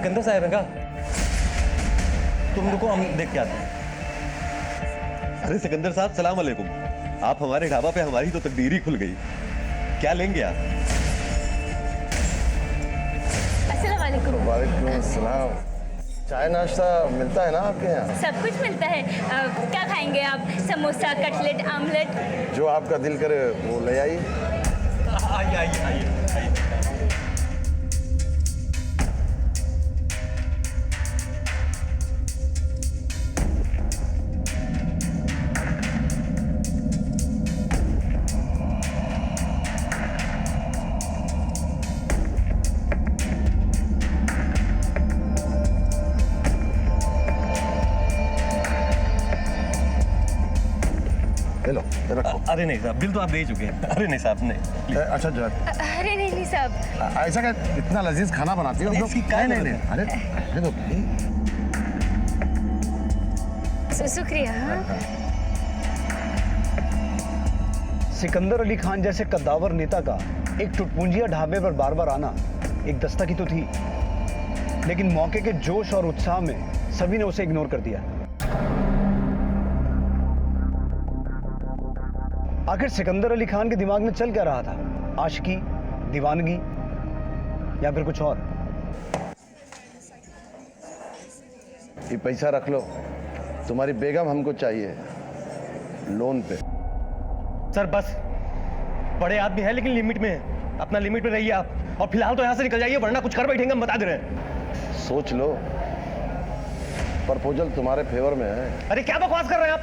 सिकंदर साहब हैं क्या? तुम रुको, हम देख के आते हैं। अरे सिकंदर साहब, सलाम अलैकुम। आप हमारे ढाबा पे, हमारी तो तकदीर ही खुल गई। क्या लेंगे आप? अस्सलाम वालेकुम। वालेकुम अस्सलाम। चाय नाश्ता मिलता है ना आपके यहाँ? सब कुछ मिलता है। क्या खाएंगे आप? Samosa, cutlet, omelette? जो आपका दिल करे वो ले आइए। आइए आइए आइए आइए। ले लो, ये रखो। अरे नहीं साहब, बिल तो आप दे ही चुके हैं। अरे नहीं साहब, नहीं। अच्छा जो अरे नहीं साहब। ऐसा क्या इतना लजीज खाना बनाती हो? नहीं, इसकी क्या नहीं जरूरत अरे अरे तो शुक्रिया। हाँ? सिकंदर अली खान जैसे कद्दावर नेता का एक टुटपुंजिया ढाबे पर बार बार आना एक दस्तक ही तो थी, लेकिन मौके के जोश और उत्साह में सभी ने उसे इग्नोर कर दिया। आखिर सिकंदर अली खान के दिमाग में चल क्या रहा था? आशिकी, दीवानगी या फिर कुछ और? ये पैसा रख लो, तुम्हारी बेगम हमको चाहिए लोन पे। सर बस, बड़े आदमी है लेकिन लिमिट में है। अपना लिमिट में रहिए आप, और फिलहाल तो यहाँ से निकल जाइए, वरना कुछ कर बैठेंगे, हम बता दे रहे हैं। सोच लो, प्रपोजल तुम्हारे फेवर में है। अरे क्या बकवास कर रहे हैं आप?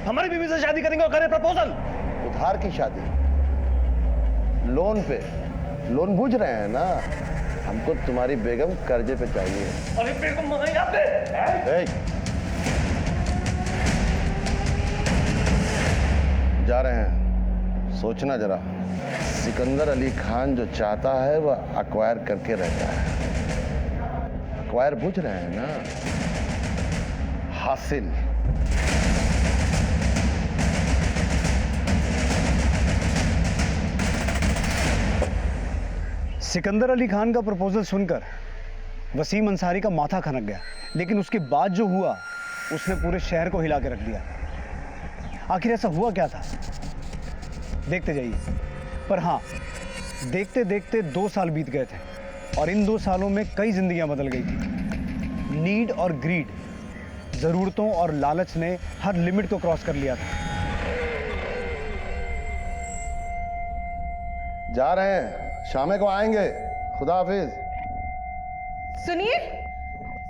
हमारी बीवी से शादी करेंगे और करें प्रपोजल? उधार की शादी, लोन पे। लोन बूझ रहे हैं ना? हमको तुम्हारी बेगम कर्जे पे चाहिए। अरे बेगम मनाई आपने? ए, जा रहे हैं, सोचना जरा। सिकंदर अली खान जो चाहता है वह अक्वायर करके रहता है। अक्वायर बूझ रहे हैं ना? हासिल। सिकंदर अली खान का प्रपोजल सुनकर वसीम अंसारी का माथा खनक गया, लेकिन उसके बाद जो हुआ उसने पूरे शहर को हिला के रख दिया। आखिर ऐसा हुआ क्या था, देखते जाइए। पर हाँ, देखते देखते 2 साल बीत गए थे और इन 2 सालों में कई जिंदगियां बदल गई थी। नीड और ग्रीड, जरूरतों और लालच ने हर लिमिट को क्रॉस कर लिया था। जा रहे हैं, शाम को आएंगे। खुदा हाफिज। सुनिए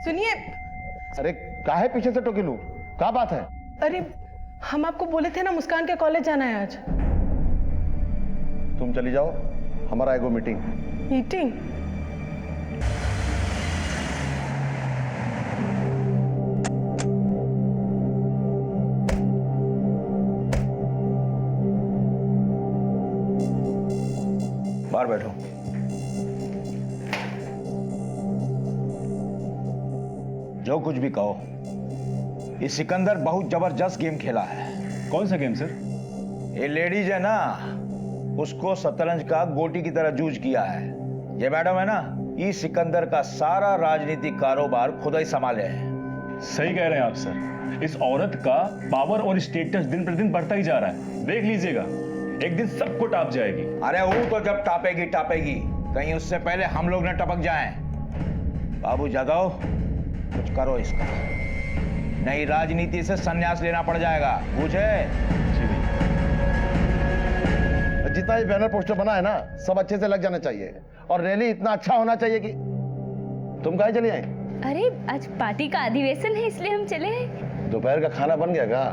सुनिए। अरे काहे पीछे से टोकी लूं? क्या बात है? अरे हम आपको बोले थे ना मुस्कान के कॉलेज जाना है आज। तुम चली जाओ, हमारा एगो मीटिंग। मीटिंग? बाहर बैठो। जो कुछ भी कहो, ये सिकंदर बहुत जबरदस्त गेम खेला है। कौन सा गेम सर? ये लेडीज है ना, उसको शतरंज का गोटी की तरह जूझ किया है। ये मैडम है ना, ये सिकंदर का सारा राजनीतिक कारोबार खुद ही संभाले है। सही कह रहे हैं आप सर। इस औरत का पावर और स्टेटस दिन प्रतिदिन बढ़ता ही जा रहा है। देख लीजिएगा, एक दिन सबको टाप जाएगी। अरे वो तो जब टापेगी टापेगी, कहीं उससे पहले हम लोग न टपक जाएं। बाबू जगाओ, कुछ करो इसका, नहीं राजनीति से संन्यास लेना पड़ जाएगा, बुझे? जितना ये बैनर पोस्टर बना है ना, सब अच्छे से लग जाना चाहिए और रैली इतना अच्छा होना चाहिए कि तुम कहाँ चली आई? अरे आज पार्टी का अधिवेशन है, इसलिए हम चले हैं। दोपहर का खाना बन गया का?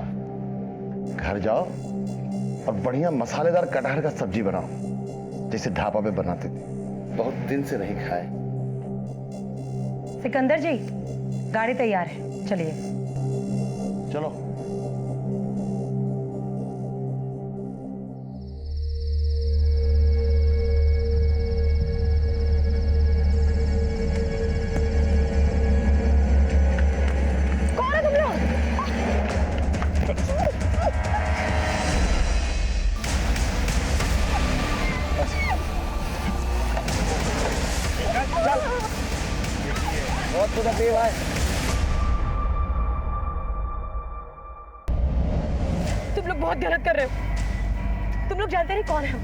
घर जाओ और बढ़िया मसालेदार कटहल का सब्जी बनाओ, जैसे ढाबा पे बनाते थे। बहुत दिन से नहीं खाए। सिकंदर जी, गाड़ी तैयार है, चलिए। चलो। कौन है तुम लोग? तो दे भाई। तुम लोग बहुत गलत कर रहे हो। तुम लोग जानते नहीं कौन है हम।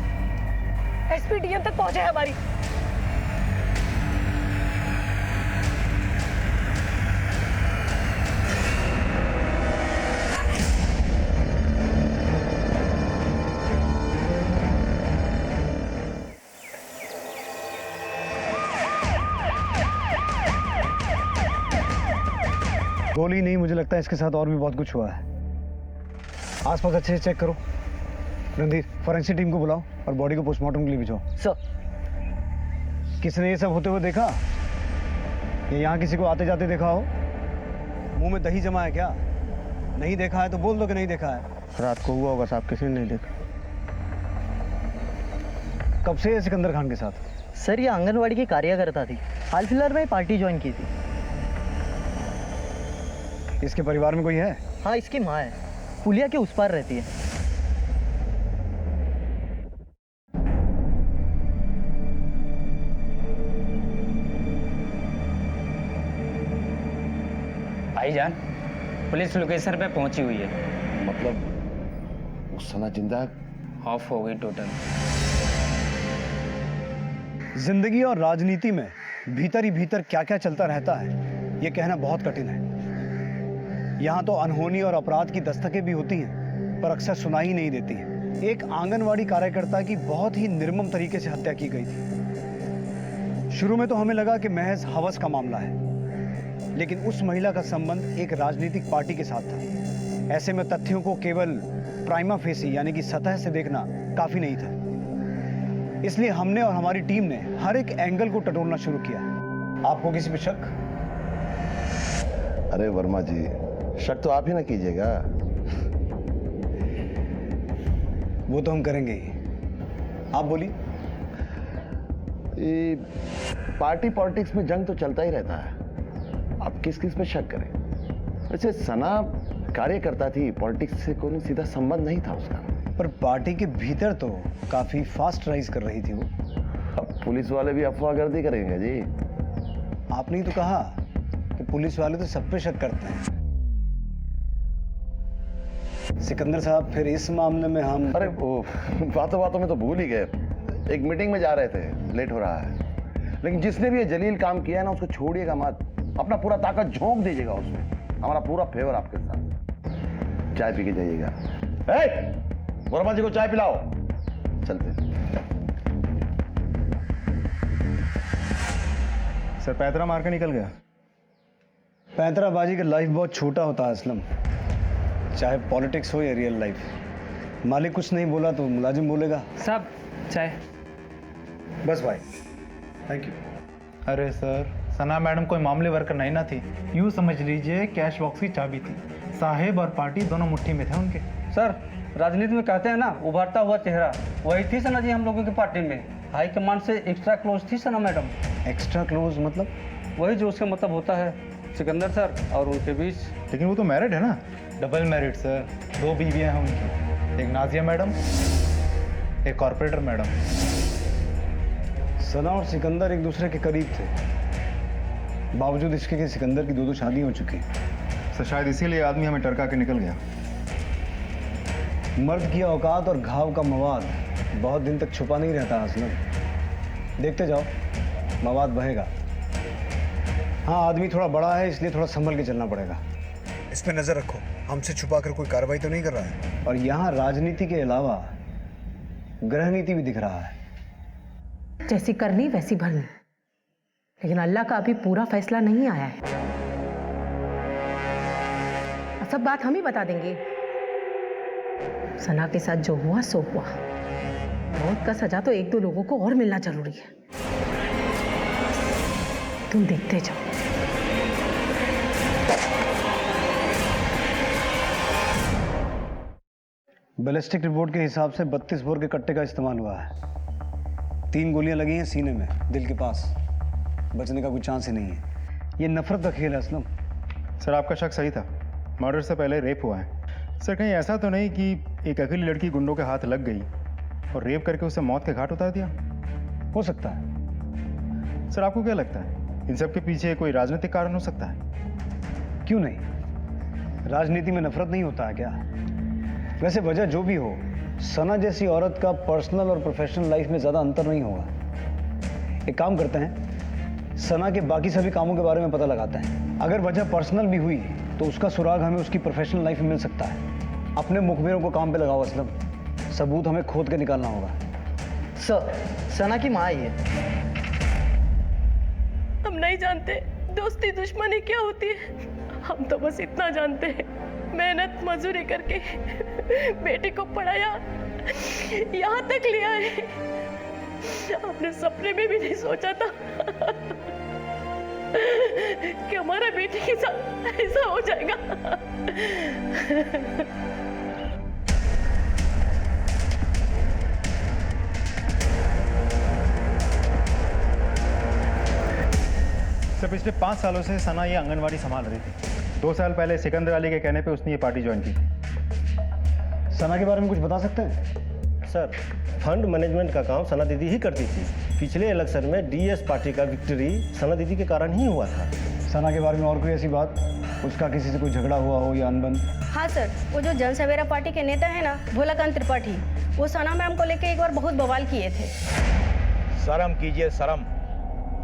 एसपीडीएम तक पहुंचे है हमारी। गोली नहीं, मुझे लगता है इसके साथ और भी बहुत कुछ हुआ है। आसपास अच्छे से चेक करो। रणधीर, फॉरेंसिक टीम को बुलाओ और बॉडी को पोस्टमार्टम के लिए भिजवाओ। सर। किसने ये सब होते हुए देखा? ये यहाँ किसी को आते जाते देखा हो? मुंह में दही जमा है क्या? नहीं देखा है तो बोल दो कि नहीं देखा है। रात को हुआ होगा साहब, किसी ने नहीं देखा। कब से है सिकंदर खान के साथ? सर ये आंगनवाड़ी की कार्यकर्ता थी, हाल फिलहाल में पार्टी ज्वाइन की थी। इसके परिवार में कोई है? हाँ, इसकी माँ है, पुलिया के उस पार रहती है। भाईजान, पुलिस लोकेशन पे पहुंची हुई है। मतलब उस सना जिंदा है? ऑफ हो गई टोटल। जिंदगी और राजनीति में भीतर ही भीतर क्या क्या चलता रहता है, ये कहना बहुत कठिन है। यहाँ तो अनहोनी और अपराध की दस्तकें भी होती हैं, पर अक्सर सुनाई नहीं देती हैं। एक आंगनवाड़ी कार्यकर्ता की बहुत ही निर्मम तरीके से हत्या की गई थी। शुरू में तो हमें लगा कि महज हवस का मामला है, लेकिन उस महिला का संबंध एक राजनीतिक पार्टी के साथ था। ऐसे में तथ्यों को केवल प्राइमा फेसी यानी कि सतह से देखना काफी नहीं था। इसलिए हमने और हमारी टीम ने हर एक एंगल को टटोलना शुरू किया। आपको किसी पे शक? अरे वर्मा जी, शक तो आप ही ना कीजिएगा। वो तो हम करेंगे ही। आप बोलिए। ये पार्टी पॉलिटिक्स में जंग तो चलता ही रहता है, आप किस किस पे शक करें? वैसे सना कार्यकर्ता थी, पॉलिटिक्स से कोई सीधा संबंध नहीं था उसका। पर पार्टी के भीतर तो काफी फास्ट राइज कर रही थी वो। अब पुलिस वाले भी अफवाहगर्दी करेंगे जी। आपने ही तो कहा कि पुलिस वाले तो सब पे शक करते हैं। सिकंदर साहब, फिर इस मामले में हम... अरे वो बातों बातों में तो भूल ही गए, एक मीटिंग में जा रहे थे, लेट हो रहा है। लेकिन जिसने भी ये जलील काम किया है ना, उसको छोड़िएगा मत, अपना पूरा ताकत झोंक दीजिएगा उसमें। हमारा पूरा फेवर आपके साथ। चाय पी के जाइएगा। वर्मा जी को चाय पिलाओ। चलते। सर, पैंतरा मार के निकल गया। पैंतराबाजी का लाइफ बहुत छोटा होता है असलम, चाहे पॉलिटिक्स हो या रियल लाइफ। मालिक कुछ नहीं बोला तो मुलाजिम बोलेगा। साहब चाय। बस भाई, थैंक यू। अरे सर, सना मैडम कोई मामले वर्कर नहीं ना थी, यूँ समझ लीजिए कैश बॉक्स की चाबी थी। साहेब और पार्टी दोनों मुट्ठी में थे उनके। सर, राजनीति में कहते हैं ना, उभरता हुआ चेहरा, वही थी सना जी हम लोगों की पार्टी में। हाई कमांड से एक्स्ट्रा क्लोज थी सना मैडम। एक्स्ट्रा क्लोज मतलब? वही जो उसका मतलब होता है सिकंदर सर और उनके बीच। लेकिन वो तो मैरिड है ना? डबल मैरिड सर, 2 बीवियां हैं उनकी, एक नाजिया मैडम, एक कॉर्पोरेटर मैडम। सना और सिकंदर एक दूसरे के करीब थे, बावजूद इसके कि सिकंदर की 2 शादी हो चुकी। सर शायद इसीलिए आदमी हमें टरका के निकल गया। मर्द की औकात और घाव का मवाद बहुत दिन तक छुपा नहीं रहता असलम। देखते जाओ, मवाद बहेगा। हाँ, आदमी थोड़ा बड़ा है, इसलिए थोड़ा संभल के चलना पड़ेगा। इस पे नजर रखो, हमसे छुपा कर कोई कार्रवाई तो नहीं कर रहा है। और यहाँ राजनीति के अलावा गृह नीति भी दिख रहा है। जैसी करनी वैसी भरनी, लेकिन अल्लाह का अभी पूरा फैसला नहीं आया है। सब बात हम ही बता देंगे। सना के साथ जो हुआ सो हुआ। मौत का सजा तो 1-2 लोगों को और मिलना जरूरी है। तुम देखते जाओ। बैलिस्टिक रिपोर्ट के हिसाब से 32 बोर के कट्टे का इस्तेमाल हुआ है। 3 गोलियां लगी हैं सीने में, दिल के पास। बचने का कोई चांस ही नहीं है। ये नफरत का खेल है असलम। सर आपका शक सही था, मर्डर से पहले रेप हुआ है। सर कहीं ऐसा तो नहीं कि एक अकेली लड़की गुंडों के हाथ लग गई और रेप करके उसे मौत के घाट उतार दिया? हो सकता है। सर आपको क्या लगता है इन सब के पीछे कोई राजनीतिक कारण हो सकता है? क्यों नहीं, राजनीति में नफरत नहीं होता है क्या? वैसे वजह जो भी हो, सना जैसी औरत का पर्सनल और प्रोफेशनल लाइफ में ज्यादा अंतर नहीं होगा। एक काम करते हैं, सना के बाकी सभी कामों के बारे में पता लगाते हैं। अगर वजह पर्सनल भी हुई तो उसका सुराग हमें उसकी प्रोफेशनल लाइफ में मिल सकता है। अपने मुखबिरों को काम पे लगाओ असलम, सबूत हमें खोद के निकालना होगा। सर, सना की माँ आई है। हम नहीं जानते दोस्ती दुश्मनी क्या होती है। हम तो बस इतना जानते हैं, मेहनत मजदूरी करके बेटे को पढ़ाया, यहाँ तक लिया है। अपने सपने में भी नहीं सोचा था कि हमारा बेटे के साथ ऐसा हो जाएगा। सर, पिछले 5 सालों से सना ये आंगनवाड़ी संभाल रही थी। 2 साल पहले सिकंदर अली के कहने पे उसने ये पार्टी ज्वाइन की। सना के बारे में कुछ बता सकते हैं? सर, फंड मैनेजमेंट का काम सना दीदी ही करती थी। पिछले इलेक्शन में डीएस पार्टी का विक्ट्री सना दीदी के कारण ही हुआ था। सना के बारे में और कोई ऐसी बात, उसका किसी से कोई झगड़ा हुआ हो या अनबन? हाँ सर, वो जो जन सवेरा पार्टी के नेता है ना, भोलाकांत त्रिपाठी, वो सना मैम को लेके एक बार बहुत बवाल किए थे। शर्म कीजिए, शर्म।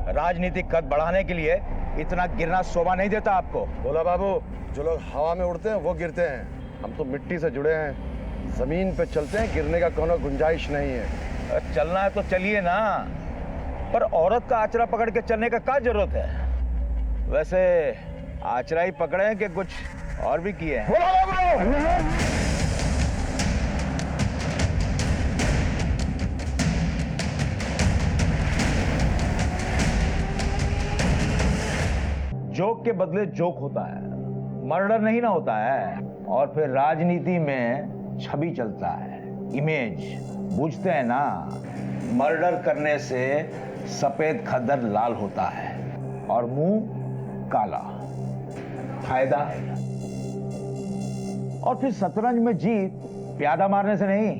राजनीतिक कद बढ़ाने के लिए इतना गिरना शोभा नहीं देता आपको। बोला बाबू, जो लोग हवा में उड़ते हैं वो गिरते हैं। हम तो मिट्टी से जुड़े हैं, जमीन पे चलते हैं, गिरने का कोनो गुंजाइश नहीं है। चलना है तो चलिए ना, पर औरत का आचरा पकड़ के चलने का क्या जरूरत है? वैसे आचरा ही पकड़े हैं कि कुछ और भी किए हैं? जोक के बदले जोक होता है, मर्डर नहीं ना होता है। और फिर राजनीति में छवि चलता है, इमेज, बुझते हैं ना। मर्डर करने से सफेद खद्दर लाल होता है और मुंह काला। फायदा? और फिर शतरंज में जीत प्यादा मारने से नहीं,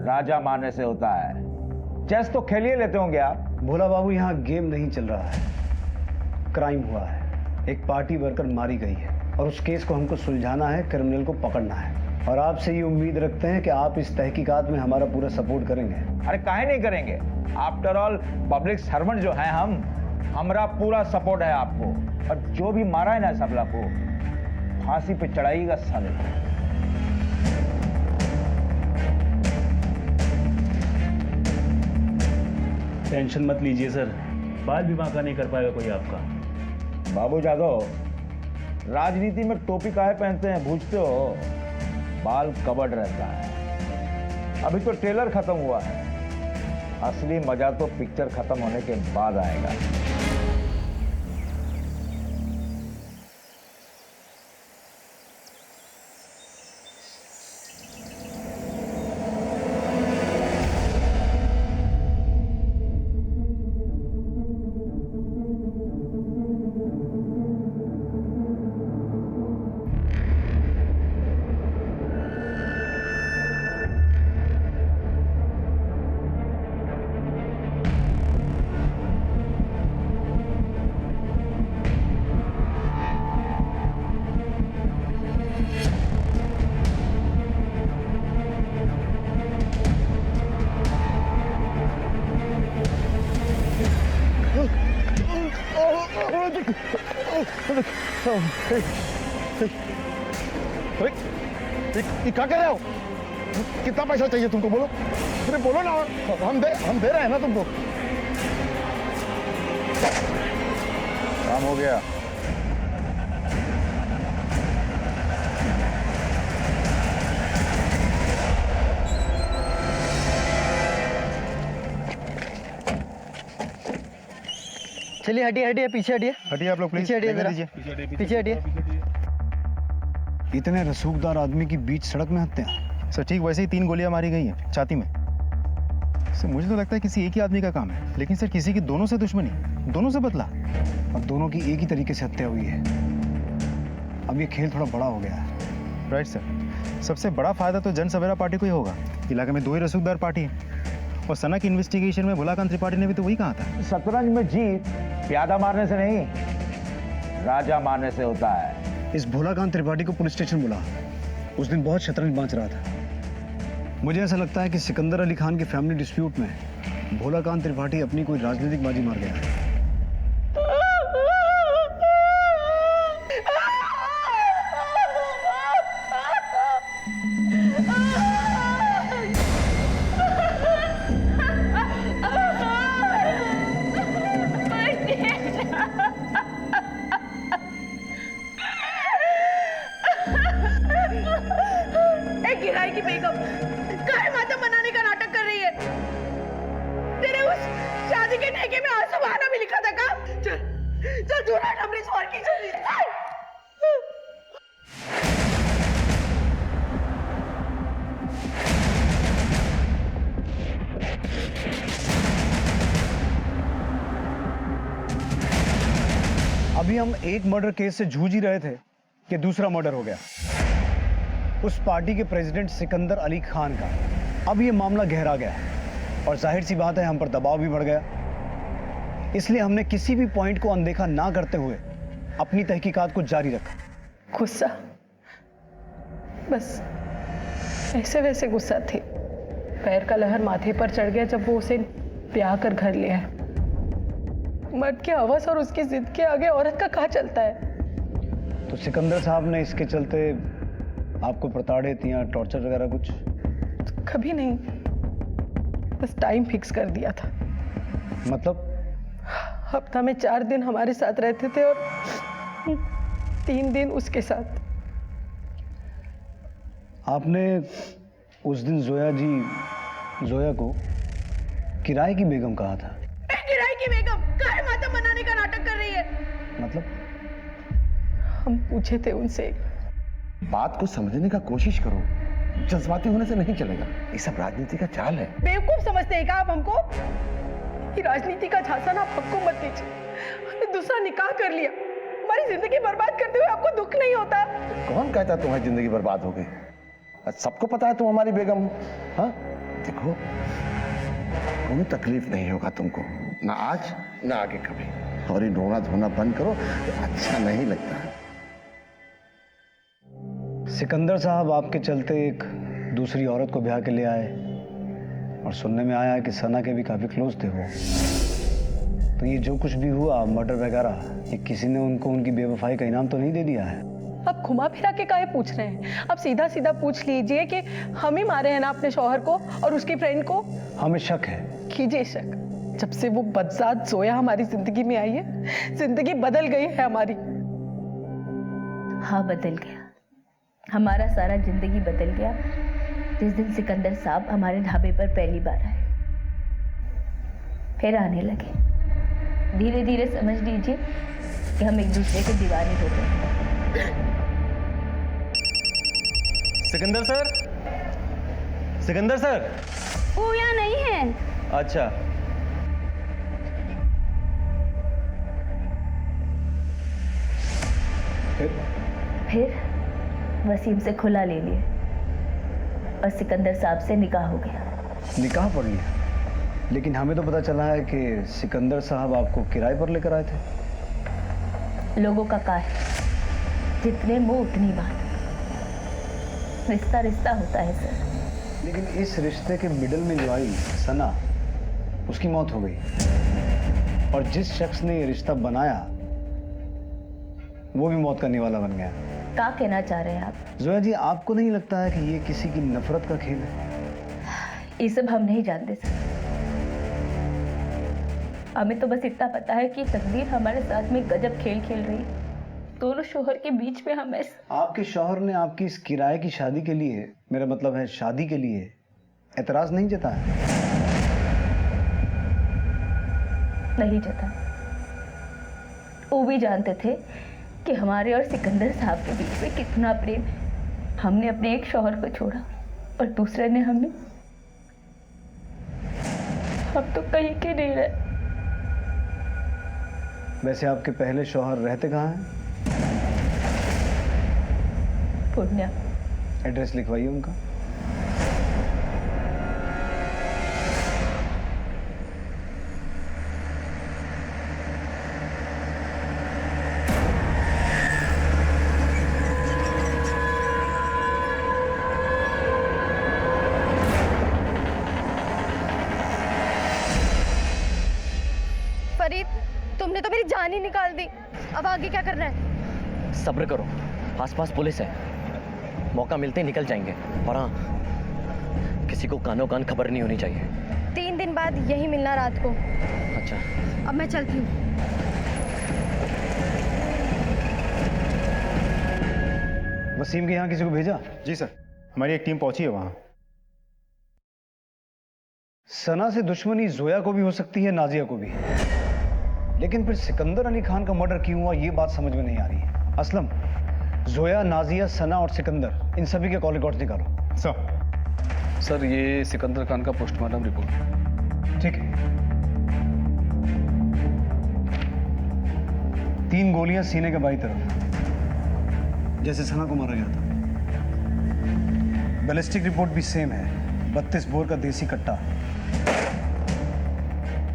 राजा मारने से होता है। चेस तो खेलिए लेते होंगे आप। भोला बाबू, यहाँ गेम नहीं चल रहा है, क्राइम हुआ है। एक पार्टी वर्कर मारी गई है और उस केस को हमको सुलझाना है, क्रिमिनल को पकड़ना है। और आपसे ये उम्मीद रखते हैं कि आप इस तहकीकात में हमारा पूरा सपोर्ट करेंगे। अरे काहे नहीं करेंगे? आफ्टर ऑल पब्लिक सर्वेंट जो है हम, हमारा पूरा सपोर्ट है आपको। और जो भी मारा है ना सबला को, फांसी पे चढ़ाइएगा साले। टेंशन मत लीजिए सर, बाल विवाह का नहीं कर पाएगा कोई आपका। बाबू जादव, राजनीति में टोपी काहे पहनते हैं पूछते हो? बाल कवर्ड रहता है। अभी तो ट्रेलर खत्म हुआ है, असली मजा तो पिक्चर खत्म होने के बाद आएगा। क्या कर रहे हो? कितना पैसा चाहिए तुमको? बोलो, अरे बोलो ना, हम दे रहे हैं ना तुमको। काम हो गया। चलिए हटिए हटिए, पीछे हटिए। हटिए आप लोग प्लीज, पीछे हटिए जरा। पीछे हटिए। इतने रसूखदार आदमी की बीच सड़क में हत्या। सर, ठीक वैसे ही 3 गोलियां मारी गई हैं छाती में। सर, मुझे तो लगता है किसी एक ही आदमी का काम है, लेकिन सर किसी की दोनों से दुश्मनी, दोनों से बदला, और दोनों की एक ही तरीके से हत्या हुई है। अब ये खेल थोड़ा बड़ा हो गया है। राइट सर, सबसे बड़ा फायदा तो जन सवेरा पार्टी को ही होगा। इलाके में 2 ही रसूखदार पार्टी है और सना की इन्वेस्टिगेशन में भोलाकांत त्रिपाठी ने भी तो वही कहा था। शतरंज में जीत प्यादा मारने से नहीं, राजा मारने से होता है। इस भोलाकांत त्रिपाठी को पुलिस स्टेशन बुला। उस दिन बहुत शतरंज बांच रहा था। मुझे ऐसा लगता है कि सिकंदर अली खान के फैमिली डिस्प्यूट में भोलाकांत त्रिपाठी अपनी कोई राजनीतिक बाजी मार गया है। किराए की बेगम काहे मातम मनाने का नाटक कर रही है? तेरे उस शादी के ठेके में आंसू बहाना भी लिखा था का? चल चल दूर हट अपनी स्वार की जल्दी। अभी हम एक मर्डर केस से जूझ ही रहे थे कि दूसरा मर्डर हो गया, उस पार्टी के प्रेसिडेंट सिकंदर अली खान का। अब ये मामला गहरा गया और जाहिर सी बात है हम पर दबाव भी बढ़ गया। इसलिए हमने किसी भी पॉइंट को अनदेखा ना करते हुए अपनी तहकीकात को जारी रखा। गुस्सा, बस ऐसे वैसे गुस्सा थे। पैर का लहर माथे पर चढ़ गया जब वो उसे ब्याह कर घर ले आया। मर्द के हवस और उसकी जिद के आगे औरत का कहाँ चलता है? तो सिकंदर साहब ने इसके चलते आपको प्रताड़ित या टॉर्चर वगैरह कुछ? कभी नहीं, बस टाइम फिक्स कर दिया था। मतलब? हफ्ता में 4 दिन हमारे साथ रहते थे और 3 दिन उसके साथ। आपने उस दिन जोया को किराए की बेगम कहा था। किराए की बेगम काहे मातम मनाने का नाटक कर रही है? मतलब? हम पूछे थे उनसे। बात को समझने का कोशिश करो, जज्बाती होने से नहीं चलेगा। ये सब राजनीति का चाल है। बेवकूफ समझते हैं क्या आप हमको? ये राजनीति का झांसा ना आपको मत दीजिए। दूसरा निकाह कर लिया, हमारी जिंदगी बर्बाद करते हुए आपको दुख नहीं होता? कौन कहता तुम्हारी जिंदगी बर्बाद हो गई? सबको पता है तुम हमारी बेगम हो। हाँ देखो, कोई तकलीफ नहीं होगा तुमको, ना आज ना आगे कभी। और ये रोना धोना बंद करो, अच्छा नहीं लगता है। सिकंदर साहब आपके चलते एक दूसरी औरत को ब्याह के ले आए और सुनने में आया कि सना के भी काफी क्लोज थे वो। तो ये जो कुछ भी हुआ मर्डर वगैरह, ये किसी ने उनको उनकी बेवफाई का इनाम तो नहीं दे दिया है? अब घुमा फिरा के काहे पूछ रहे हैं? अब सीधा सीधा पूछ लीजिए कि हम ही मारे हैं ना अपने शौहर को और उसकी फ्रेंड को? हमें शक है। कीजिए शक। जब से वो बदजात जोया हमारी जिंदगी में आई है, जिंदगी बदल गई है हमारी। हाँ बदल गया, हमारा सारा जिंदगी बदल गया जिस दिन सिकंदर साहब हमारे ढाबे पर पहली बार आए। फिर आने लगे। धीरे धीरे समझ लीजिए कि हम एक दूसरे के दीवाने हो गए। Sikandar sir, Sikandar sir. वो यहाँ नहीं है। अच्छा। फिर वसीम से खुला ले लिए और सिकंदर साहब से निकाह हो गया। निकाह पड़ गया? लेकिन हमें तो पता चला है कि सिकंदर साहब आपको किराए पर लेकर आए थे। लोगों का का है, जितने मुंह उतनी बात। रिश्ता रिश्ता होता है सर। लेकिन इस रिश्ते के मिडल में जो आई सना, उसकी मौत हो गई और जिस शख्स ने ये रिश्ता बनाया वो भी मौत का निवाला बन गया। क्या कहना चाह रहे हैं आप? जोया जी, आपको नहीं लगता है कि ये किसी की नफरत का खेल है? ये सब हम नहीं जानते सर। हमें तो बस इतना पता है कि तकदीर हमारे साथ में गजब खेल खेल रही। दोनों शौहर के बीच में हम आपके शौहर ने आपकी इस किराए की शादी के लिए, मेरा मतलब है शादी के लिए, एतराज नहीं जताया? नहीं जताया। वो भी जानते थे कि हमारे और सिकंदर साहब के बीच में कितना प्रेम है। हमने अपने एक शौहर को छोड़ा और दूसरे ने हमें। हम तो कहीं के नहीं रहे। वैसे आपके पहले शौहर रहते कहाँ हैं? पूर्णिया। एड्रेस लिखवाइए उनका। तुमने तो मेरी जान ही निकाल दी। अब आगे क्या करना है? सब्र करो, आसपास पुलिस है, मौका मिलते ही निकल जाएंगे। और हाँ, किसी को कानो कान खबर नहीं होनी चाहिए। 3 दिन बाद यही मिलना रात को। अच्छा, अब मैं चलती हूँ। वसीम के यहाँ किसी को भेजा? जी सर, हमारी एक टीम पहुंची है वहां। सना से दुश्मनी जोया को भी हो सकती है, नाजिया को भी, लेकिन फिर सिकंदर अली खान का मर्डर क्यों हुआ ये बात समझ में नहीं आ रही है। असलम, जोया, नाजिया, सना और सिकंदर, इन सभी के कॉल रिकॉर्ड्स निकालो। सर ये सिकंदर खान का पोस्टमार्टम रिपोर्ट। ठीक है। 3 गोलियां सीने के बाईं तरफ, जैसे सना को मारा गया था। बैलिस्टिक रिपोर्ट भी सेम है, 32 बोर का देसी कट्टा।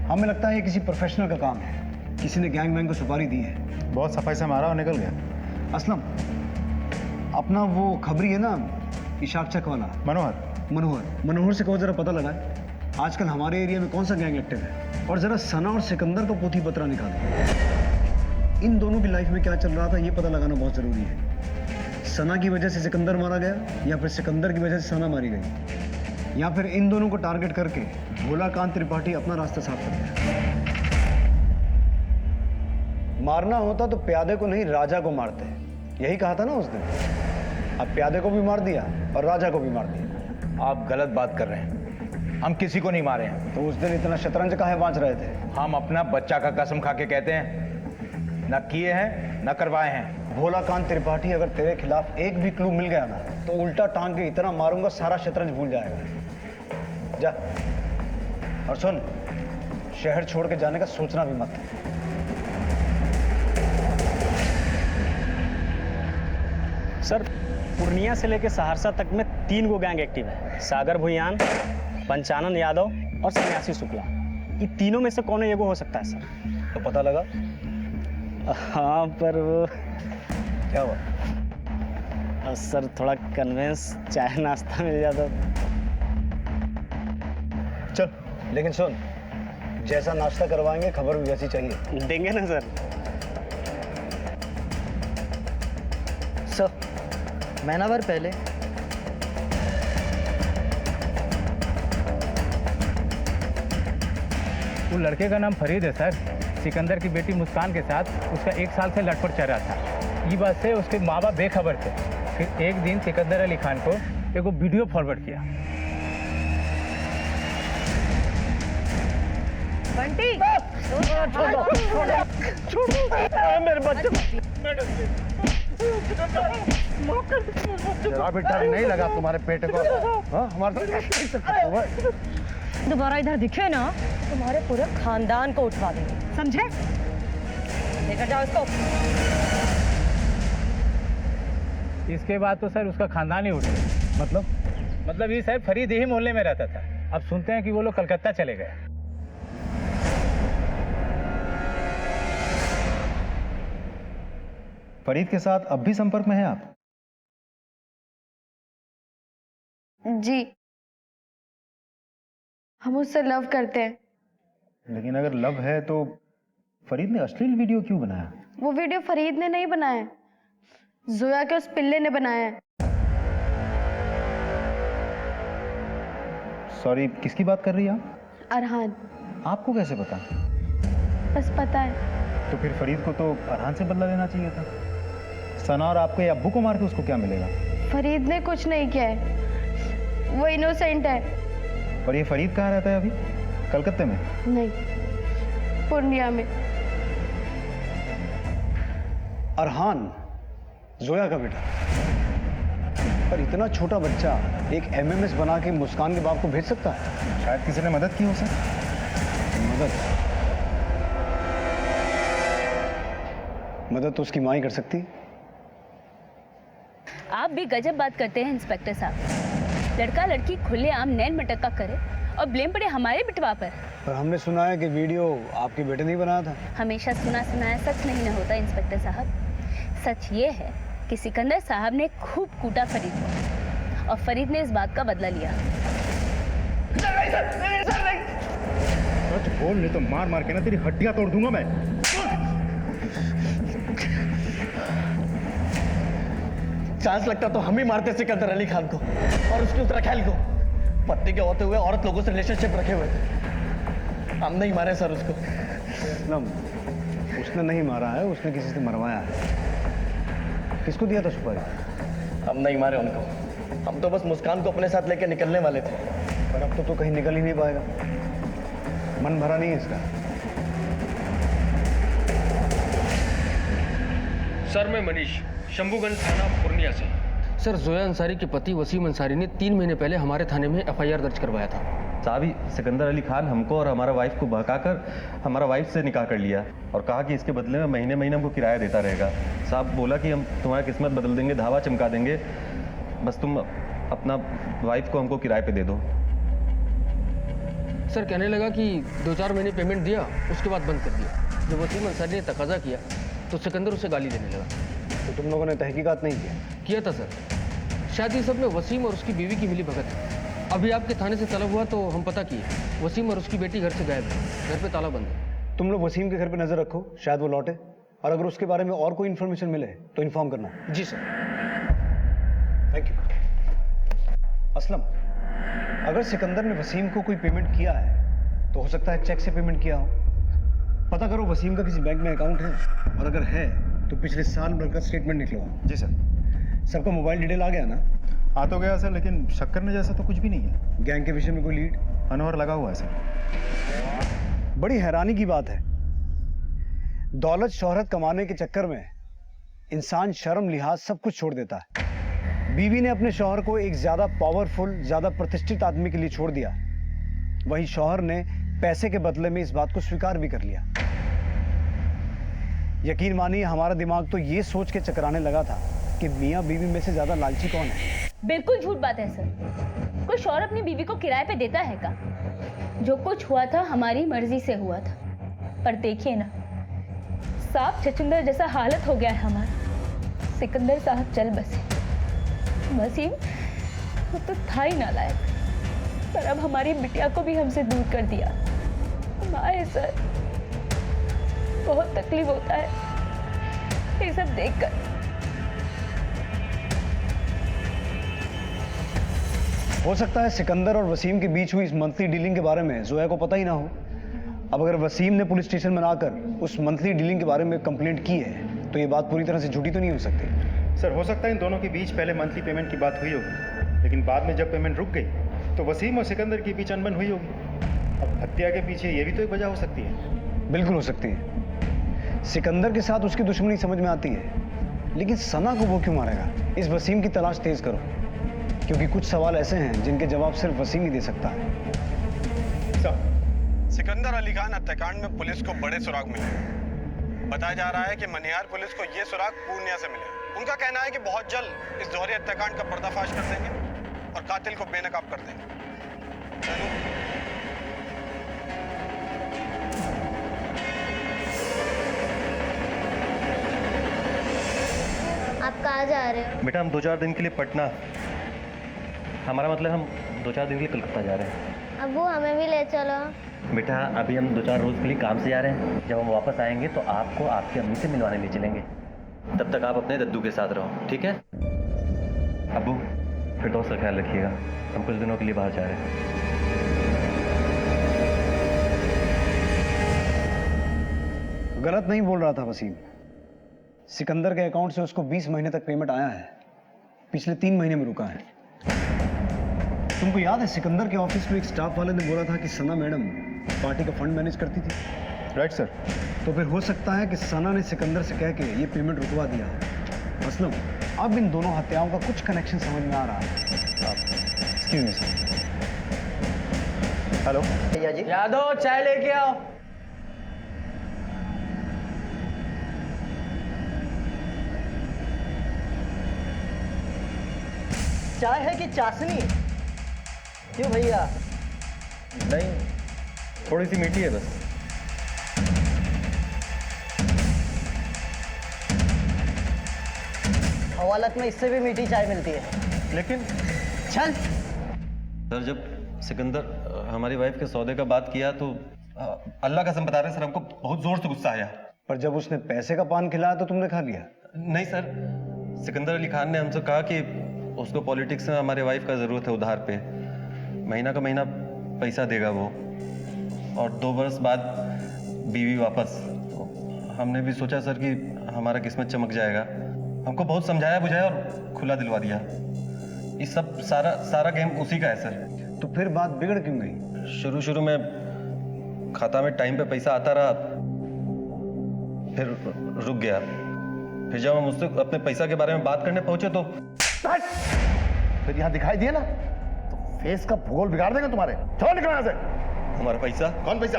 हमें लगता है ये किसी प्रोफेशनल का काम है, किसी ने गैंग को सुपारी दी है। बहुत सफाई से मारा और निकल गया। असलम, अपना वो खबरी है ना, इशाक चक वाला, मनोहर से कहो जरा पता लगाए आजकल हमारे एरिया में कौन सा गैंग एक्टिव है, और जरा सना और सिकंदर का पोथी पत्रा निकालो। इन दोनों की लाइफ में क्या चल रहा था ये पता लगाना बहुत जरूरी है। सना की वजह से सिकंदर मारा गया, या फिर सिकंदर की वजह से सना मारी गई, या फिर इन दोनों को टारगेट करके भोलाकांत त्रिपाठी अपना रास्ता साफ कर दिया। मारना होता तो प्यादे को नहीं, राजा को मारते, यही कहा था ना उस दिन। अब प्यादे को भी मार दिया और राजा को भी मार दिया। आप गलत बात कर रहे हैं, हम किसी को नहीं मारे हैं। तो उस दिन इतना शतरंज काहे बांच रहे थे? हम अपना बच्चा का कसम खा के कहते हैं, न किए हैं न करवाए हैं। भोलाकांत त्रिपाठी, अगर तेरे खिलाफ एक भी क्लू मिल गया ना तो उल्टा टांग के इतना मारूंगा सारा शतरंज भूल जाएगा। जा, और सुन, शहर छोड़ के जाने का सोचना भी मत। सर पूर्णिया से लेकर सहरसा तक में 3 गो गैंग एक्टिव है, सागर भुयान, पंचानन यादव और सन्यासी शुक्ला। ये तीनों में से कौन एगो हो सकता है सर? तो पता लगा? हाँ, पर वो क्या हुआ? सर थोड़ा कन्वेंस चाय नाश्ता मिल जाता। चल, लेकिन सुन, जैसा नाश्ता करवाएंगे खबर भी वैसी चाहिए। देंगे ना सर। सर, महीनाभर पहले वो लड़के का नाम फरीद है सर, सिकंदर की बेटी मुस्कान के साथ उसका 1 साल से लटपट चल रहा था। ये बात से उसके माँ बाप बेखबर थे। फिर एक दिन सिकंदर अली खान को एक वीडियो फॉरवर्ड किया। बंटी, मेरे बच्चे। जरा भी डर नहीं लगा तुम्हारे पेट को? हाँ, हमारे दोबारा इधर दिखे ना तुम्हारे पूरे खानदान को उठवा देंगे, समझे? लेकर जाओ इसको। इसके बाद तो सर उसका खानदान ही उठ गया। मतलब ये सर फरीद यही मोहल्ले में रहता था। अब सुनते हैं कि वो लोग कलकत्ता चले गए। फरीद के साथ अब भी संपर्क में हैं आप? जी, हम उससे लव करते हैं। लेकिन अगर लव है तो फरीद ने अश्लील वीडियो क्यों बनाया? वो वीडियो फरीद ने नहीं बनाया, जोया के उस पिल्ले ने बनाया है। सॉरी, किसकी बात कर रही हैं आप? अरहान। आपको कैसे पता? बस पता है। तो फिर फरीद को तो अरहान से बदला लेना चाहिए था। सना और आपके अब्बू को मार के उसको क्या मिलेगा? फरीद ने कुछ नहीं किया है, वो इनोसेंट है। पर ये फरीद कहाँ रहता है अभी? कलकत्ते में? नहीं, पूर्णिया में। अरहान जोया का बेटा, पर इतना छोटा बच्चा एक एमएमएस बना के मुस्कान के बाप को भेज सकता है? शायद किसी ने मदद की हो सर। मदद तो उसकी माँ ही कर सकती। आप भी गजब बात करते हैं इंस्पेक्टर साहब। लड़का लड़की खुलेआम नैन मटक्का करे और ब्लेम पड़े हमारे बिटवा पर। पर हमने सुना है कि वीडियो आपके बेटे ने बनाया था। हमेशा सुना सुनाया सच नहीं न होता इंस्पेक्टर साहब। सच ये है कि सिकंदर साहब ने खूब कूटा फरीद को और फरीद ने इस बात का बदला लिया। सच बोल, नहीं तो मार मार के ना तेरी हड्डियां तोड़ दूंगा मैं। चांस लगता तो हम ही मारते सिकंदर अली खान को और उसकी उस रखेल को। पत्नी के होते हुए औरत लोगों से रिलेशनशिप रखे हुए थे। हम नहीं मारे सर उसको। असलम, उसने नहीं मारा है, उसने किसी से मरवाया है। किसको दिया था सुपारी? हम नहीं मारे उनको, हम तो बस मुस्कान को अपने साथ लेकर निकलने वाले थे। पर अब तो कहीं निकल ही नहीं पाएगा, मन भरा नहीं है इसका। सर मैं मनीष, शंभूगंज थाना पूर्णिया से। सर जोया अंसारी के पति वसीम अंसारी ने 3 महीने पहले हमारे थाने में FIR दर्ज करवाया था। साहब सिकंदर अली खान हमको और हमारा वाइफ को बहकाकर हमारा वाइफ से निकाह कर लिया और कहा कि इसके बदले में महीने महीने हमको किराया देता रहेगा। साहब बोला कि हम तुम्हारी किस्मत बदल देंगे, धावा चमका देंगे, बस तुम अपना वाइफ को हमको किराए पे दे दो। सर कहने लगा कि 2-4 महीने पेमेंट दिया, उसके बाद बंद कर दिया। जब वसीम अंसारी ने तकाजा किया तो सिकंदर उसे गाली देने लगा। तो तुम लोगों ने तहकीकात नहीं किया था सर। शायद ये सब में वसीम और उसकी बीवी की मिली भगत है। अभी आपके थाने से तलब हुआ तो हम पता किए, वसीम और उसकी बेटी घर से गायब है, घर पे ताला बंद है। तुम लोग वसीम के घर पे नजर रखो, शायद वो लौटे, और अगर उसके बारे में और कोई इन्फॉर्मेशन मिले तो इन्फॉर्म करना। जी सर। Thank you. असलम, अगर सिकंदर ने वसीम को कोई पेमेंट किया है तो हो सकता है चेक से पेमेंट किया हो। पता करो वसीम का किसी बैंक में अकाउंट है, और अगर है तो पिछले साल भर का स्टेटमेंट निकलवाओ। जी सर। सबका मोबाइल डिटेल आ गया ना? आ तो गया सर, लेकिन शक करने जैसा तो कुछ भी नहीं है। गैंग के विषय में कोई लीड? अनवर लगा हुआ है सर। बड़ी हैरानी की बात है, दौलत शोहरत कमाने के चक्कर में इंसान शर्म लिहाज सब कुछ छोड़ देता है। बीवी ने अपने शौहर को एक ज्यादा पावरफुल, ज्यादा प्रतिष्ठित आदमी के लिए छोड़ दिया, वहीं शौहर ने पैसे के बदले में इस बात को स्वीकार भी कर लिया। यकीन मानिए हमारा दिमाग तो ये सोच के चकराने लगा था कि मियां बीवी में से ज्यादा लालची कौन है। बिल्कुल झूठ बात है सर। कोई शौहर अपनी बीवी को किराए पे देता है का? जो कुछ हुआ था हमारी मर्जी से हुआ था, पर देखिए ना, सांप छछूंदर जैसा हालत हो गया है हमारा। सिकंदर साहब चल बसे, वसीम वो तो था ही नालायक, पर अब हमारी बिटिया को भी हमसे दूर कर दिया। माए सर, बहुत तकलीफ होता है ये सब देखकर। हो सकता है सिकंदर और वसीम के बीच हुई इस मंथली डीलिंग के बारे में जोया को पता ही ना हो। अब अगर वसीम ने पुलिस स्टेशन में आकर उस मंथली डीलिंग के बारे में कंप्लेंट की है तो ये बात पूरी तरह से झूठी तो नहीं हो सकती। सर हो सकता है इन दोनों के बीच पहले मंथली पेमेंट की बात हुई होगी, लेकिन बाद में जब पेमेंट रुक गई तो वसीम और सिकंदर के बीच अनबन हुई होगी। अब हत्या के पीछे ये भी तो एक वजह हो सकती है। बिल्कुल हो सकती है। सिकंदर के साथ उसकी दुश्मनी समझ में आती है, लेकिन सना को वो क्यों मारेगा? इस वसीम की तलाश तेज करो, क्योंकि कुछ सवाल ऐसे हैं जिनके जवाब सिर्फ वसीम ही दे सकता है। सिकंदर अली खान हत्याकांड में पुलिस को बड़े सुराग मिले। बताया जा रहा है कि मनिहार पुलिस को ये सुराग पूर्णिया से मिले। उनका कहना है कि बहुत जल्द इस दोहरे हत्याकांड का पर्दाफाश कर देंगे और कातिल को बेनकाब कर देंगे। आप कहाँ जा रहे हो? बेटा हम 2-4 दिन के लिए पटना, हमारा मतलब हम 2-4 दिन के लिए कलकत्ता जा रहे हैं। अब्बू हमें भी ले चलो। बेटा अभी हम 2-4 रोज के लिए काम से जा रहे हैं, जब हम वापस आएंगे तो आपको आपकी अम्मी से मिलवाने ले चलेंगे। तब तक आप अपने दद्दू के साथ रहो, ठीक है? अब्बू फिर दोस्त का ख्याल रखिएगा, हम कुछ दिनों के लिए बाहर जा रहे हैं। गलत नहीं बोल रहा था वसीम। सिकंदर के अकाउंट से उसको 20 महीने तक पेमेंट आया है, पिछले 3 महीने में रुका है। तुमको याद है सिकंदर के ऑफिस में एक स्टाफ वाले ने बोला था कि सना मैडम पार्टी का फंड मैनेज करती थी? Right sir. तो फिर हो सकता है कि सना ने सिकंदर से कह के ये पेमेंट रुकवा दिया। असलम, अब इन दोनों हत्याओं का कुछ कनेक्शन समझ में आ रहा है। Excuse me sir. हेलो भैया जी। यादव चाय लेके आओ। चाय है कि चाशनी? क्यों भैया? नहीं, थोड़ी सी मीठी है बस। हवालत में इससे भी मीठी चाय मिलती है। लेकिन चल। सर जब सिकंदर हमारी वाइफ के सौदे का बात किया तो अल्लाह कसम बता रहे सर, हमको बहुत जोर से गुस्सा आया। पर जब उसने पैसे का पान खिलाया तो तुमने खा लिया? नहीं सर, सिकंदर अली खान ने हमसे कहा कि उसको पॉलिटिक्स में हमारे वाइफ का ज़रूरत है उधार पे, महीना का महीना पैसा देगा वो, और 2 बरस बाद बीवी वापस। तो हमने भी सोचा सर कि हमारा किस्मत चमक जाएगा। हमको बहुत समझाया बुझाया और खुला दिलवा दिया। ये सब सारा गेम उसी का है सर। तो फिर बात बिगड़ क्यों गई? शुरू में खाता में टाइम पे पैसा आता रहा, फिर रुक गया। फिर जब हम उससे अपने पैसा के बारे में बात करने पहुंचे तो फिर यहाँ दिखाई दिए ना तो फेस का भूगोल बिगाड़ देंगे तुम्हारे। चलो निकलो यहाँ से। हमारा पैसा? कौन पैसा?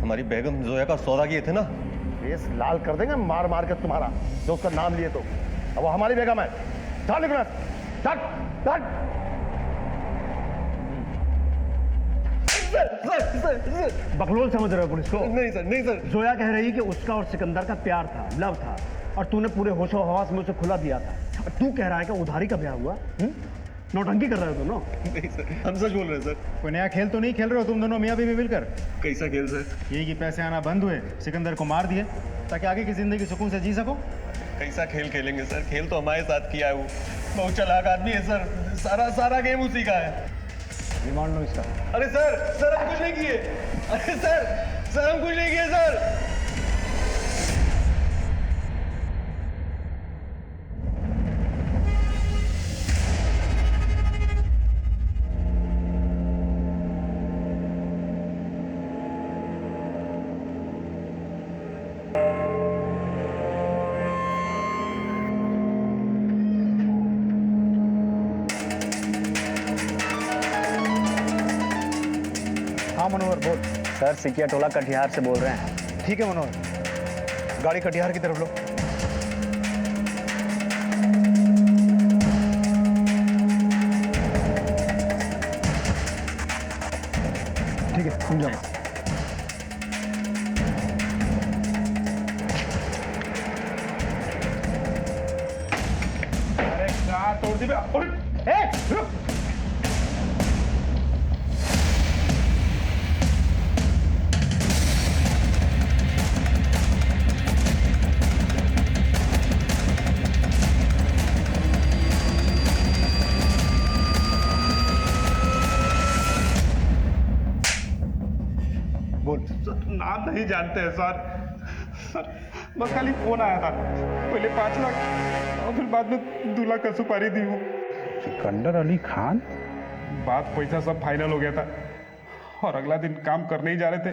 हमारी बेगम जोया का सौदा किए थे ना। फेस लाल कर देंगे मार मार के तुम्हारा, जो उसका नाम लिए तो। अब वो हमारी बेगम है। चल निकलो यहाँ से। चल। बकलोल समझ रहे हो पुलिस को? नहीं सर। जोया कह रही कि उसका और सिकंदर का प्यार था, लव था, और तूने पूरे होशो हवास में उसे खुला दिया था। और तू कह रहा है कि उधारी का ब्याह हुआ? नौटंकी कर रहे हो तुम ना? नहीं सर, हम सच बोल रहे हैं सर। कोई नया खेल तो नहीं खेल रहे हो तुम दोनों मियाँ बीवी मिलकर? कैसा खेल सर? यही कि पैसे आना बंद हुए, सिकंदर को मार दिए ताकि आगे की जिंदगी सुकून से जी सको। कैसा खेल खेलेंगे सर? खेल तो हमारे साथ किया है वो। बहुत चालाक आदमी है सर। सारा गेम उसी का है। रिमांड लो इसका। अरे सर हम कुछ नहीं किए। अरे सर हम कुछ नहीं किए सर। हाँ मनोहर बोल। सर सिकिया टोला कटिहार से बोल रहे हैं। ठीक है मनोहर, गाड़ी कटिहार की तरफ लो। ठीक है तुम जाओ। अरे क्या तोड़ दी रुक। नाम नहीं जानते हैं सर बस खाली फोन आया था। पहले 5 लाख और फिर बाद में 2 लाख का सुपारी दी हूँ। सिकंदर अली खान? बात पैसा सब फाइनल हो गया था और अगला दिन काम करने ही जा रहे थे,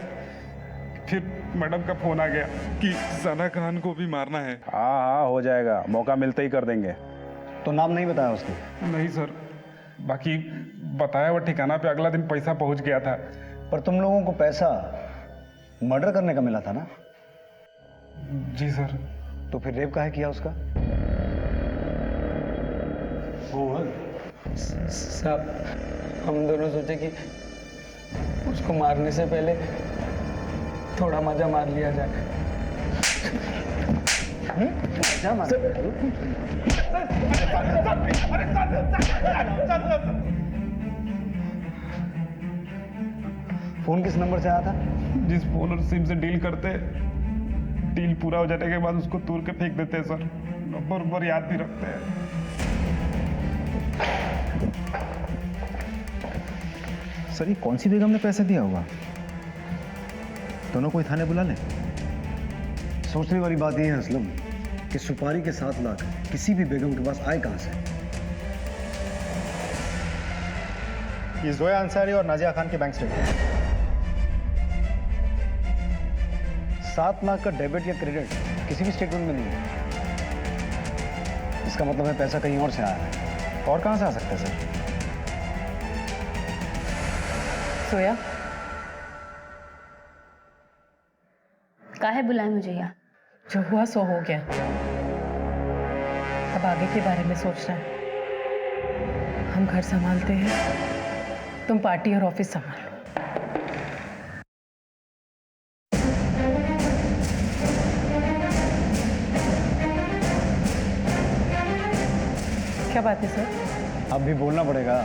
फिर मैडम का फोन आ गया कि सना खान को भी मारना है। हाँ हो जाएगा, मौका मिलते ही कर देंगे। तो नाम नहीं बताया उसने? नहीं सर, बाकी बताया हुआ ठिकाना पे अगला दिन पैसा पहुंच गया था। पर तुम लोगों को पैसा मर्डर करने का मिला था ना? जी सर। तो फिर रेप काहे किया उसका? साहब हम दोनों सोचे कि उसको मारने से पहले थोड़ा मजा मार लिया जाए। मजा मार? फोन किस नंबर से आया था? जिस फोन और सिम से डील करते, डील पूरा हो जाने के बाद उसको तोड़ के फेंक देते हैं सर। नंबर याद भी रखते हैं। सर ये कौन सी बेगम ने पैसे दिया होगा? दोनों को थाने बुला लें। सोचने वाली बात यह है असलम कि सुपारी के 7 लाख किसी भी बेगम के पास आए कहां से? ये जोया अंसारी और नाजिया खान के बैंक स्टेटमेंट। 7 लाख का डेबिट या क्रेडिट किसी भी स्टेटमेंट में नहीं है। इसका मतलब है पैसा कहीं और से आया है। और कहां से आ सकता है सर? सोया काहे बुलाए मुझे यहाँ? जो हुआ सो हो गया, अब आगे के बारे में सोचना है। हम घर संभालते हैं, तुम पार्टी और ऑफिस संभालो। क्या बात है सर? अब भी बोलना पड़ेगा।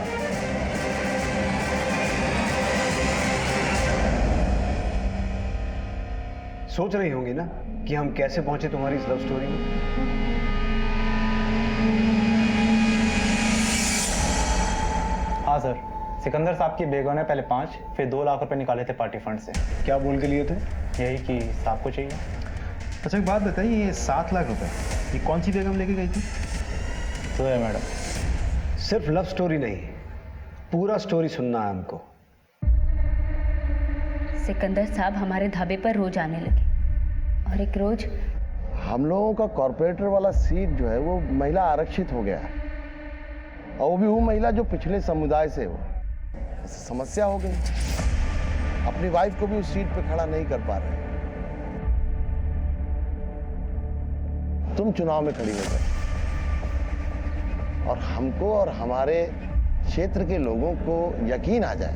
सोच रही होंगी ना कि हम कैसे पहुंचे तुम्हारी इस लव स्टोरी में। हाँ सर, सिकंदर साहब की बेगम ने पहले 5 फिर 2 लाख रुपए निकाले थे पार्टी फंड से। क्या बोल के लिए थे? यही कि साहब को चाहिए। अच्छा एक बात बताइए, ये 7 लाख रुपए ये कौन सी बेगम लेके गई थी? तो है मैडम। सिर्फ लव स्टोरी नहीं, पूरा स्टोरी सुनना है हमको। सिकंदर साहब हमारे ढाबे पर रोज आने लगे और एक रोज हम लोगों का कॉर्पोरेटर वाला सीट जो है वो महिला आरक्षित हो गया है, और वो भी वो महिला जो पिछले समुदाय से हो। समस्या हो गई, अपनी वाइफ को भी उस सीट पे खड़ा नहीं कर पा रहे। तुम चुनाव में खड़ी हो गए और हमको और हमारे क्षेत्र के लोगों को यकीन आ जाए,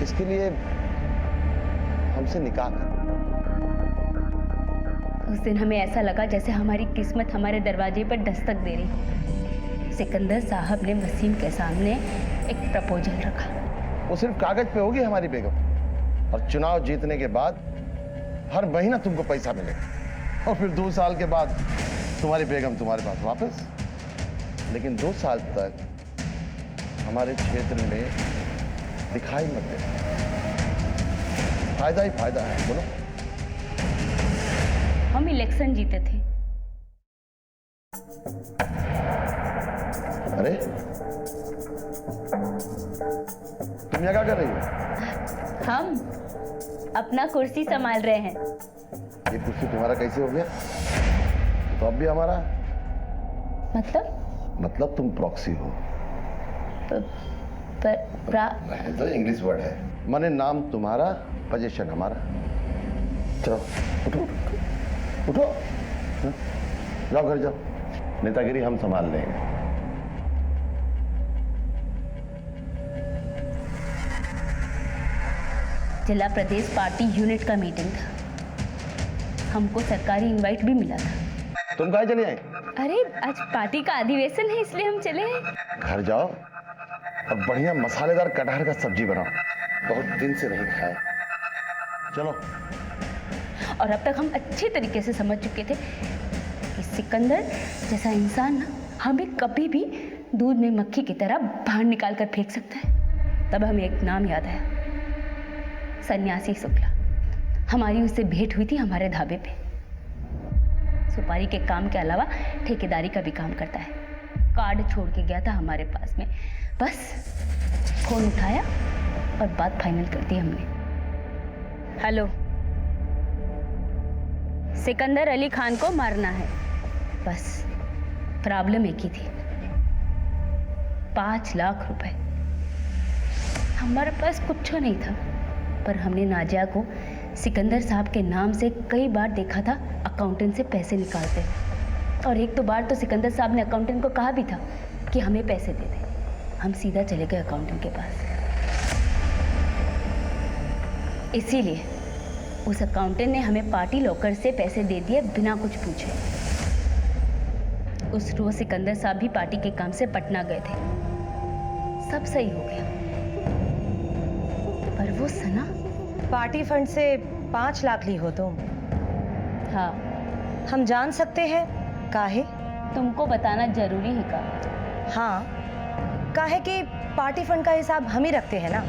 इसके लिए हमसे निकाह कर। उस दिन हमें ऐसा लगा जैसे हमारी किस्मत हमारे दरवाजे पर दस्तक दे रही। सिकंदर साहब ने वसीम के सामने एक प्रपोजल रखा। वो सिर्फ कागज पे होगी हमारी बेगम, और चुनाव जीतने के बाद हर महीना तुमको पैसा मिलेगा, और फिर 2 साल के बाद तुम्हारी बेगम तुम्हारे पास वापस। लेकिन 2 साल तक हमारे क्षेत्र में दिखाई मत देना। फायदा ही फायदा है। बोलो। हम इलेक्शन जीते थे। अरे तुम यहाँ क्या कर रही हो? हम अपना कुर्सी संभाल रहे हैं। ये कुर्सी तुम्हारा कैसे हो गया? तो अब भी हमारा। मतलब तुम प्रॉक्सी हो। तो इंग्लिश वर्ड है, माने नाम तुम्हारा, पोजीशन हमारा। चलो उठो उठो उठो, जाओ घर जाओ, नेतागिरी हम संभाल लेंगे। जिला प्रदेश पार्टी यूनिट का मीटिंग था। हमको सरकारी इनवाइट भी मिला था। तुम कहाँ चली आई? अरे आज पार्टी का अधिवेशन है, इसलिए हम चले हैं। घर जाओ और बढ़िया मसालेदार कटहर का सब्जी बनाओ, बहुत दिन से नहीं खाया। चलो। और अब तक हम अच्छे तरीके से समझ चुके थे कि सिकंदर जैसा इंसान ना हमें कभी भी दूध में मक्खी की तरह बाहर निकाल कर फेंक सकता है। तब हमें एक नाम याद आया, सन्यासी शुक्ला। हमारी उससे भेंट हुई थी हमारे ढाबे पे। सुपारी के काम के अलावा ठेकेदारी का भी काम करता है। कार्ड छोड़ के गया था हमारे पास में, बस फोन उठाया और बात फाइनल कर दी हमने। हेलो, सिकंदर अली खान को मारना है, बस प्रॉब्लम एक ही थी, 5 लाख रुपए। हमारे पास कुछ नहीं था, पर हमने नाजिया को सिकंदर साहब के नाम से कई बार देखा था अकाउंटेंट से पैसे निकालते, और एक 2 बार तो सिकंदर साहब ने अकाउंटेंट को कहा भी था कि हमें पैसे दे दे। हम सीधा चले गए अकाउंटेंट के पास। इसीलिए उस अकाउंटेंट ने हमें पार्टी लॉकर से पैसे दे दिए बिना कुछ पूछे। उस रोज सिकंदर साहब भी पार्टी के काम से पटना गए थे। सब सही हो गया, पर वो सना पार्टी फंड से 5 लाख ली हो तुम? हाँ। हम जान सकते हैं काहे? तुमको बताना जरूरी है का? हाँ, काहे कि पार्टी फंड का हिसाब हम ही रखते हैं ना।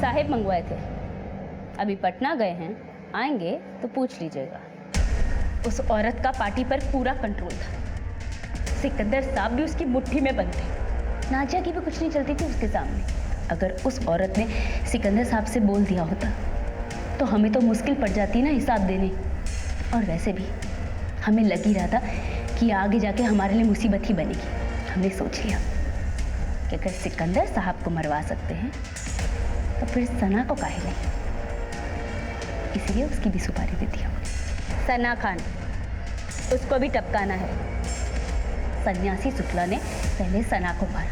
साहेब मंगवाए थे, अभी पटना गए हैं, आएंगे तो पूछ लीजिएगा। उस औरत का पार्टी पर पूरा कंट्रोल था। सिकंदर साहब भी उसकी मुट्ठी में बंद थे। नाजिया की भी कुछ नहीं चलती थी उसके सामने। अगर उस औरत ने सिकंदर साहब से बोल दिया होता तो हमें तो मुश्किल पड़ जाती ना हिसाब देने। और वैसे भी हमें लग ही रहा था कि आगे जाके हमारे लिए मुसीबत ही बनेगी। हमने सोच लिया कि अगर सिकंदर साहब को मरवा सकते हैं तो फिर सना को काहे नहीं। इसलिए उसकी भी सुपारी दे दी हमने। सना खान, उसको भी टपकाना है। सन्यासी शुक्ला ने पहले सना को मारा,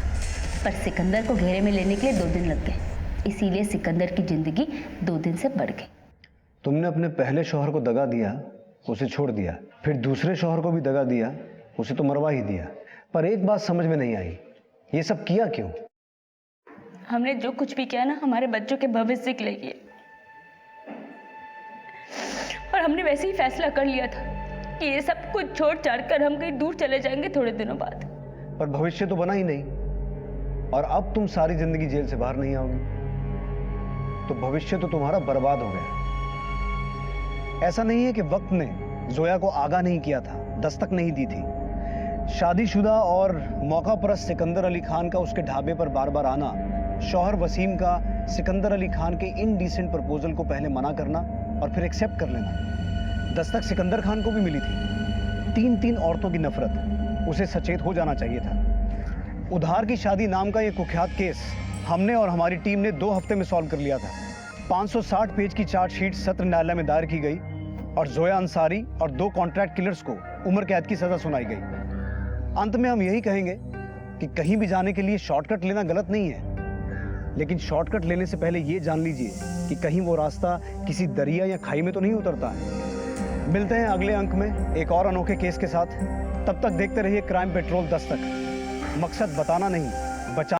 पर सिकंदर को घेरे में लेने के लिए 2 दिन लग गए। इसीलिए सिकंदर की जिंदगी 2 दिन से बढ़ गई। तुमने अपने पहले शौहर को दगा दिया, उसे छोड़ दिया, फिर दूसरे शौहर को भी दगा दिया, उसे तो मरवा ही दिया। पर एक बात समझ में नहीं आई, ये सब किया क्यों? हमने जो कुछ भी किया ना, हमारे बच्चों के भविष्य के लिए किया। और हमने वैसे ही फैसला कर लिया था कि ये सब कुछ छोड़ छाड़ कर हम कहीं दूर चले जाएंगे थोड़े दिनों बाद। पर भविष्य तो बना ही नहीं, और अब तुम सारी जिंदगी जेल से बाहर नहीं आओगी, तो भविष्य तो तुम्हारा बर्बाद हो गया। ऐसा नहीं है कि वक्त ने जोया को आगाह नहीं किया था, दस्तक नहीं दी थी। शादीशुदा और मौका परस्त सिकंदर अली खान का उसके ढाबे पर बार बार आना, शौहर वसीम का सिकंदर अली खान के इनडिसेंट प्रपोजल को पहले मना करना और फिर एक्सेप्ट कर लेना, दस्तक सिकंदर खान को भी मिली थी। 3 औरतों की नफरत, उसे सचेत हो जाना चाहिए था। उधार की शादी नाम का यह कुख्यात केस हमने और हमारी टीम ने 2 हफ्ते में सॉल्व कर लिया था। 560 पेज की चार्जशीट सत्र न्यायालय में दायर की गई और जोया अंसारी और 2 कॉन्ट्रैक्ट किलर्स को उम्र कैद की सजा सुनाई गई। अंत में हम यही कहेंगे कि कहीं भी जाने के लिए शॉर्टकट लेना गलत नहीं है, लेकिन शॉर्टकट लेने से पहले ये जान लीजिए कि कहीं वो रास्ता किसी दरिया या खाई में तो नहीं उतरता है। मिलते हैं अगले अंक में एक और अनोखे केस के साथ। तब तक देखते रहिए क्राइम पेट्रोल दस्तक। मकसद बताना नहीं, बचा